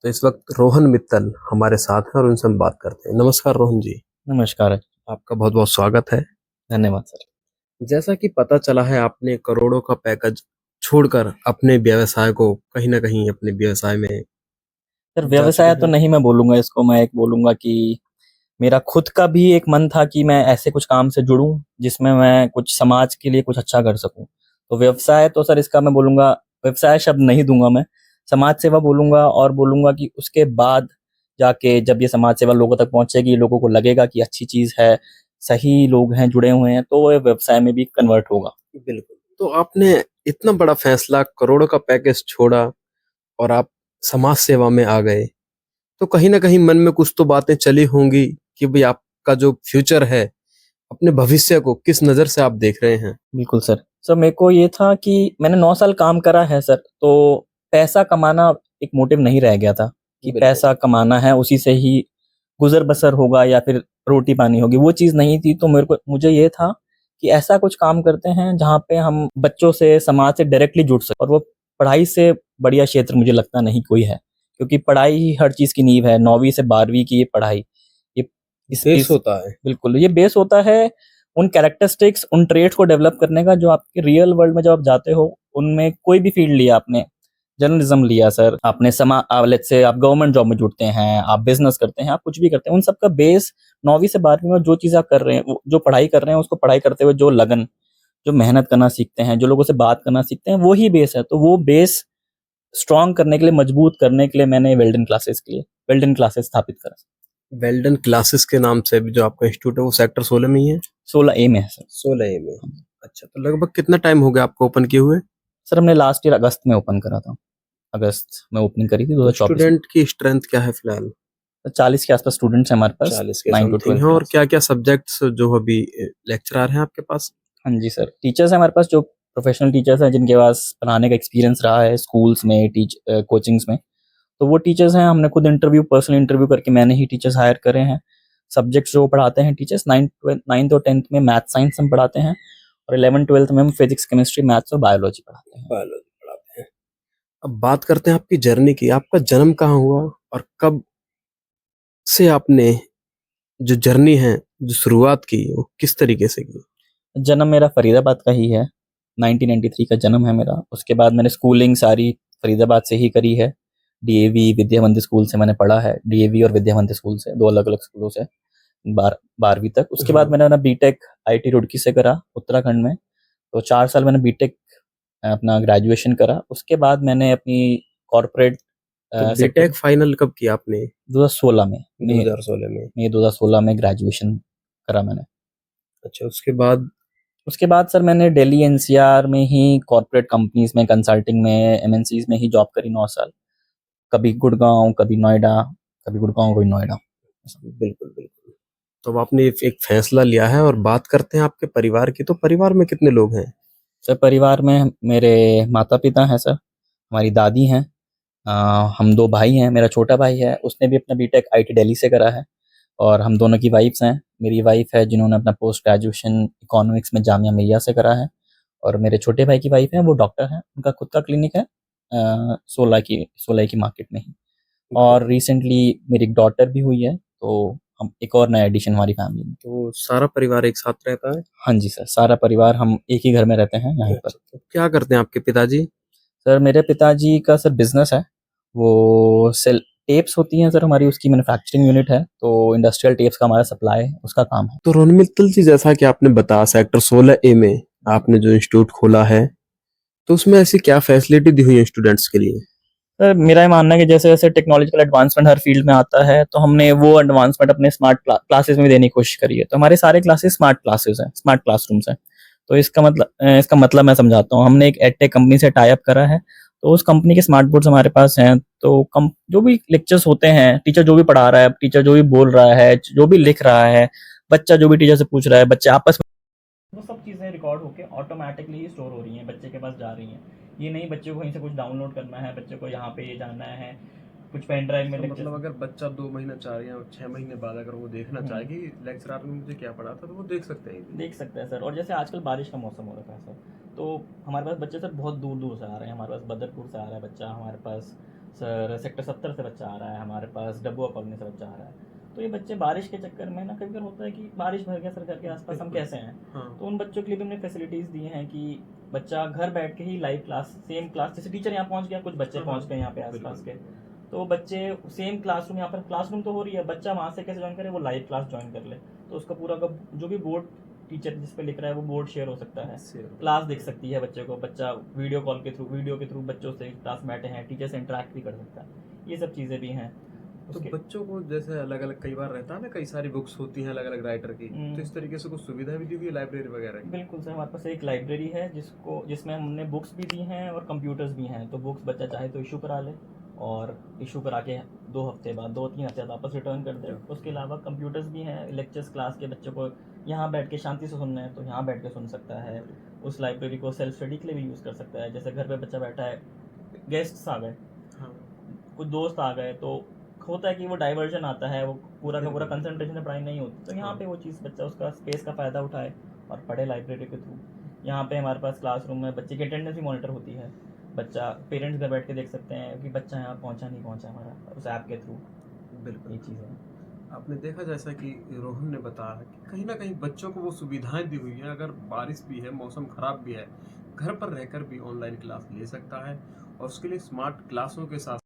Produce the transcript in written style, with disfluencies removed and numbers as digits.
तो इस वक्त रोहन मित्तल हमारे साथ हैं और उनसे हम बात करते हैं। नमस्कार रोहन जी। नमस्कार। आपका बहुत बहुत स्वागत है। धन्यवाद सर। जैसा कि पता चला है आपने करोड़ों का पैकेज छोड़कर अपने व्यवसाय को कहीं ना कहीं अपने व्यवसाय में सर जा चुके व्यवसाय तो हैं। नहीं मैं बोलूँगा इसको, मैं एक बोलूँगा कि मेरा खुद का भी एक मन था कि मैं ऐसे कुछ काम से जुड़ूँ, जिसमें मैं कुछ समाज के लिए कुछ अच्छा कर सकूँ। तो व्यवसाय तो सर इसका मैं बोलूँगा, व्यवसाय शब्द नहीं दूँगा मैं, समाज सेवा बोलूँगा और बोलूँगा कि उसके बाद जाके जब ये समाज सेवा लोगों तक पहुँचेगी, लोगों को लगेगा कि अच्छी चीज़ है, सही लोग हैं, जुड़े हुए हैं, तो वो व्यवसाय में भी कन्वर्ट होगा। बिल्कुल। तो आपने इतना बड़ा फैसला, करोड़ों का पैकेज छोड़ा और आप समाज सेवा में आ गए, तो कहीं ना कहीं मन में कुछ तो बातें चली होंगी कि भाई आपका जो फ्यूचर है, अपने भविष्य को किस नजर से आप देख रहे हैं। बिल्कुल सर। सर मेरे को ये था कि मैंने 9 साल काम करा है सर, तो पैसा कमाना एक मोटिव नहीं रह गया था कि बिल्कुल। पैसा कमाना है, उसी से ही गुज़र-बसर होगा या फिर रोटी-पानी होगी, वो चीज़ नहीं थी। तो मुझे ये था कि ऐसा कुछ काम करते हैं जहाँ पे हम बच्चों से, समाज से डायरेक्टली जुड़ सकें, और वो पढ़ाई से बढ़िया क्षेत्र मुझे लगता नहीं कोई है। क्योंकि पढ़ाई ही हर चीज़ की नींव है, 9वीं से 12वीं की ये पढ़ाई। ये बेस इस होता है। बिल्कुल, ये बेस होता है उन कैरेक्टरिस्टिक्स, उन ट्रेट्स को डेवलप करने का, जो आपके रियल वर्ल्ड में जब आप जाते हो, उनमें कोई भी फील्ड लिया आपने, जर्नलिज्म लिया सर, आपने लेट्स से आप गवर्नमेंट जॉब में जुड़ते हैं, आप बिजनेस करते हैं, आप कुछ भी करते हैं, उन सब का बेस 9वीं से 12वीं में जो चीज़ आप कर रहे हैं, जो पढ़ाई कर रहे हैं, उसको पढ़ाई करते हुए जो लगन, जो मेहनत करना सीखते हैं, जो लोगों से बात करना सीखते हैं, वो ही बेस है। तो वो बेस स्ट्रॉन्ग करने के लिए, मजबूत करने के लिए मैंने वेल्डन क्लासेस स्थापित करा। वेल्डन क्लासेस के नाम से भी जो आपका इंस्टीट्यूट है वो सेक्टर 16 में ही है। 16A में है सर। 16 में। अच्छा, तो लगभग कितना टाइम हो गया आपको ओपन किए हुए? सर हमने लास्ट ईयर अगस्त में ओपन करा था। अगस्त में ओपनिंग करी थी तो 2024 में। स्टूडेंट की स्ट्रेंथ क्या है फिलहाल? 40 के आसपास स्टूडेंट्स हैं हमारे पास, 40 के 9 टू समथिंग 12 है। और क्लास। क्या क्या सब्जेक्ट्स जो अभी लेक्चरर हैं आपके पास? हाँ जी सर, टीचर्स हैं हमारे पास, जो प्रोफेशनल टीचर्स हैं, जिनके पास पढ़ाने का एक्सपीरियंस रहा है स्कूल्स में, कोचिंग्स में। तो वो टीचर्स हैं, हमने खुद पर्सनल इंटरव्यू करके मैंने ही टीचर्स हायर करे हैं। सब्जेक्ट्स जो पढ़ाते हैं टीचर्स, 9th और 10th में मैथ साइंस हम पढ़ाते हैं, और 11th 12th में हम फिजिक्स केमिस्ट्री मैथ्स और बायोलॉजी पढ़ाते हैं। बायोलॉजी पढ़ाते हैं। अब बात करते हैं आपकी जर्नी की। आपका जन्म कहाँ हुआ और कब से आपने जो जर्नी है, जो शुरुआत की, वो किस तरीके से की? जन्म मेरा फरीदाबाद का ही है, 1993 का जन्म है मेरा। उसके बाद मैंने स्कूलिंग सारी फरीदाबाद से ही करी है। डीएवी विद्या मंदिर स्कूल से मैंने पढ़ा है, डीएवी और विद्या मंदिर स्कूल से, दो अलग अलग स्कूलों से, 12वीं तक। उसके बाद हाँ। मैंने अपना बीटेक आईटी रुड़की से करा, उत्तराखंड में। तो 4 साल मैंने बीटेक अपना ग्रेजुएशन करा। उसके बाद मैंने अपनी कॉरपोरेट तो सेक्टर बीटेक फाइनल कब किया आपने? 2016 में, 2016 में। मई 2016 में ग्रेजुएशन करा मैंने। अच्छा, उसके बाद? उसके बाद सर मैंने दिल्ली एनसीआर में ही कॉर्पोरेट कंपनीज में, कंसल्टिंग में, एमएनसीज में ही जॉब करी 9 साल। कभी गुड़गांव, कभी नोएडा, कभी गुड़गांव, कभी नोएडा। बिल्कुल बिल्कुल। तो अब आपने एक फैसला लिया है और बात करते हैं आपके परिवार की। तो परिवार में कितने लोग हैं? सर परिवार में मेरे माता पिता हैं सर, हमारी दादी हैं, हम दो भाई हैं। मेरा छोटा भाई है, उसने भी अपना बीटेक आईटी दिल्ली से करा है, और हम दोनों की वाइफ्स हैं। मेरी वाइफ है जिन्होंने अपना पोस्ट ग्रेजुएशन इकोनॉमिक्स में जामिया मिलिया से करा है, और मेरे छोटे भाई की वाइफ है, वो डॉक्टर हैं, उनका खुद का क्लिनिक है 16 की मार्केट में ही। और रिसेंटली मेरी एक डॉटर भी हुई है, तो हम एक और नया एडिशन हमारी फैमिली में। तो सारा परिवार एक साथ रहता है? हाँ जी सर, सारा परिवार हम एक ही घर में रहते हैं यहीं पर। अच्छा, तो क्या करते हैं आपके पिताजी? सर मेरे पिताजी का सर बिजनेस है, वो सेल टेप्स होती हैं सर हमारी, उसकी मैन्युफैक्चरिंग यूनिट है, तो इंडस्ट्रियल टेप्स का हमारा सप्लाई है, उसका काम है। तो रोहन मित्तल जी, जैसा कि आपने बताया सेक्टर 16A में आपने जो इंस्टीट्यूट खोला है, तो उसमें ऐसी क्या फैसिलिटी दी हुई है स्टूडेंट्स के लिए? सर मेरा ये मानना है कि जैसे जैसे टेक्नोलॉजिकल एडवांसमेंट हर फील्ड में आता है, तो हमने वो एडवांसमेंट अपने स्मार्ट क्लासेस में भी देने की कोशिश करी है। तो हमारे सारे क्लासेस स्मार्ट क्लासेस हैं, स्मार्ट क्लासरूम्स हैं। तो इसका मतलब मैं समझाता हूँ। हमने एक एडटेक कंपनी से टाई अप करा है, तो उस कंपनी के स्मार्ट बोर्ड्स हमारे पास हैं। तो जो भी लेक्चर्स होते हैं, टीचर जो भी पढ़ा रहा है, टीचर जो भी बोल रहा है, जो भी लिख रहा है, बच्चा जो भी टीचर से पूछ रहा है, बच्चे आपस वो सब चीज़ें रिकॉर्ड होके ऑटोमेटिकली ही स्टोर हो रही हैं, बच्चे के पास जा रही हैं। ये नहीं बच्चे को कहीं से कुछ डाउनलोड करना है, बच्चे को यहाँ पे ये जानना है, कुछ पेन ड्राइव में तो लेक्चर। मतलब अगर बच्चा 2 महीना 4 या 6 महीने बाद अगर वो देखना चाहे कि लेक्चरर ने मुझे क्या पढ़ा था, तो वो देख सकते हैं easily। देख सकते हैं सर। और जैसे आजकल बारिश का मौसम हो रखा है सर, तो हमारे पास बच्चे सर बहुत दूर दूर से आ रहे हैं। हमारे पास बदरपुर से आ रहा है बच्चा, हमारे पास सर सेक्टर 70 से बच्चा आ रहा है हमारे पास, डब्बुआ कॉलोनी से बच्चा आ रहा है। तो ये बच्चे बारिश के चक्कर में ना कभी कभी होता है कि बारिश भर गया सर घर के आसपास, हम बिल्कुल। कैसे हैं। हाँ। तो उन बच्चों के लिए भी हमने फैसिलिटीज़ दी हैं कि बच्चा घर बैठ के ही लाइव क्लास, सेम क्लास, जैसे टीचर यहाँ पहुँच गया, कुछ बच्चे हाँ, पहुँच हाँ, गए यहाँ पे बिल्कुल। आसपास के, तो बच्चे सेम क्लासरूम, यहाँ पर क्लासरूम तो हो रही है, बच्चा वहाँ से कैसे ज्वाइन करे, वो लाइव क्लास ज्वाइन कर ले। तो उसका पूरा का जो भी बोर्ड टीचर जिस पे लिख रहा है वो बोर्ड शेयर हो सकता है, शेयर हो क्लास दिख सकती है बच्चे को, बच्चा वीडियो कॉल के थ्रू, वीडियो के थ्रू बच्चों से क्लास में बैठे हैं, टीचर से इंटरेक्ट भी कर सकता है। ये सब चीज़ें भी हैं तो उसके। बच्चों को जैसे अलग-अलग कई बार रहता है ना, कई सारी बुक्स होती हैं अलग-अलग राइटर की, तो इस तरीके से कुछ सुविधा भी दी हुई है लाइब्रेरी वगैरह की? बिल्कुल सर, हमारे पास एक लाइब्रेरी है जिसमें हमने बुक्स भी दी हैं और कंप्यूटर्स भी हैं। तो बुक्स बच्चा चाहे तो इशू करा ले, और इशू करा के 2 हफ्ते बाद, 2-3 हफ्ते बाद वापस रिटर्न कर दे। उसके अलावा कंप्यूटर्स भी हैं, लेक्चर्स क्लास के बच्चों को यहाँ बैठ के शांति से सुनना है तो यहाँ बैठ के सुन सकता है। उस लाइब्रेरी को सेल्फ स्टडी के लिए भी यूज़ कर सकता है। जैसे घर पे बच्चा बैठा है, गेस्ट्स आ गए, हाँ, कुछ दोस्त आ गए, तो होता है कि वो डाइवर्जन आता है, वो पूरा का पूरा बिल्कुल। कंसंट्रेशन से पढ़ाई नहीं होती, तो यहाँ हाँ। पे वो चीज़ बच्चा उसका स्पेस का फ़ायदा उठाए और पढ़े लाइब्रेरी के थ्रू। यहाँ पे हमारे पास क्लासरूम में बच्चे की अटेंडेंस भी मॉनिटर होती है। बच्चा, पेरेंट्स घर बैठ के देख सकते हैं कि बच्चा यहाँ पहुँचा नहीं पहुँचा हमारा, उस ऐप के थ्रू। बिल्कुल। ये चीज़ें हैं। आपने देखा जैसा कि रोहन ने बताया कि कहीं न कहीं बच्चों को वो सुविधाएँ दी हुई हैं, अगर बारिश भी है, मौसम खराब भी है, घर पर रहकर भी ऑनलाइन क्लास ले सकता है और उसके लिए स्मार्ट क्लासों के साथ